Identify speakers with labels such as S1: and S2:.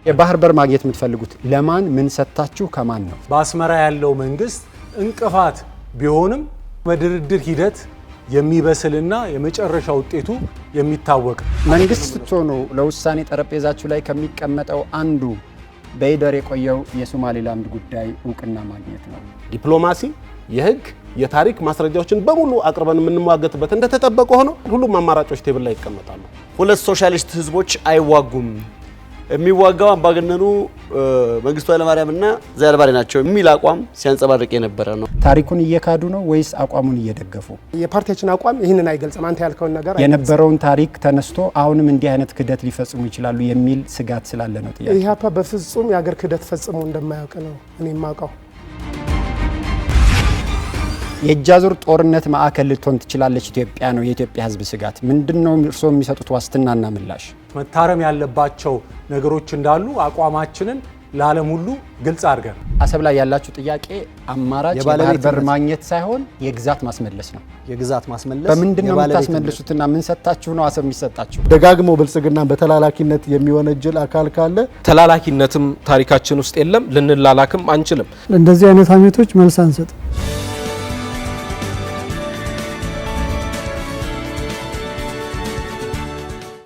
S1: የባህር በር ማግኘት የምትፈልጉት ለማን ምን ሰጣችሁ ከማን ነው?
S2: በአስመራ ያለው መንግስት እንቅፋት ቢሆንም በድርድር ሂደት የሚበስልና የመጨረሻ ውጤቱ የሚታወቅ
S1: መንግስት ስትሆኑ ለውሳኔ ጠረጴዛችሁ ላይ ከሚቀመጠው አንዱ በይደር የቆየው የሶማሌላንድ ጉዳይ እውቅና ማግኘት ነው።
S3: ዲፕሎማሲ የህግ የታሪክ ማስረጃዎችን በሙሉ አቅርበን የምንሟገትበት እንደተጠበቀ ሆኖ ሁሉም አማራጮች ቴብል ላይ ይቀመጣሉ።
S4: ሁለት ሶሻሊስት ህዝቦች አይዋጉም፣ የሚዋጋው አምባገነኑ መንግስቱ ኃይለማርያምና ዚያድ ባሬ ናቸው የሚል አቋም ሲያንጸባርቅ የነበረ ነው።
S1: ታሪኩን እየካዱ ነው ወይስ አቋሙን እየደገፉ?
S5: የፓርቲያችን አቋም ይህንን አይገልጽም። አንተ ያልከውን ነገር
S1: የነበረውን ታሪክ ተነስቶ አሁንም እንዲህ አይነት ክደት ሊፈጽሙ ይችላሉ የሚል ስጋት ስላለ ነው ጥያቄ።
S5: ኢህአፓ በፍጹም የሀገር ክደት ፈጽሞ እንደማያውቅ ነው እኔ የማውቀው።
S1: የእጃዙር ጦርነት ማዕከል ልትሆን ትችላለች ኢትዮጵያ ነው የኢትዮጵያ ህዝብ ስጋት። ምንድነው እርስዎ የሚሰጡት ዋስትናና ምላሽ?
S2: መታረም ያለባቸው ነገሮች እንዳሉ አቋማችንን ለዓለም ሁሉ ግልጽ አድርገን
S1: አሰብ ላይ ያላችሁ ጥያቄ አማራጭ የባህር በር ማግኘት ሳይሆን የግዛት ማስመለስ ነው።
S4: የግዛት ማስመለስ
S1: በምንድነው የምታስመልሱትና ምን ሰጣችሁ ነው አሰብ የሚሰጣችሁ?
S6: ደጋግሞ ብልጽግና በተላላኪነት የሚወነጀል አካል ካለ
S7: ተላላኪነትም ታሪካችን ውስጥ የለም፣ ልንላላክም አንችልም።
S8: እንደዚህ አይነት አመቶች መልስ አንሰጥ።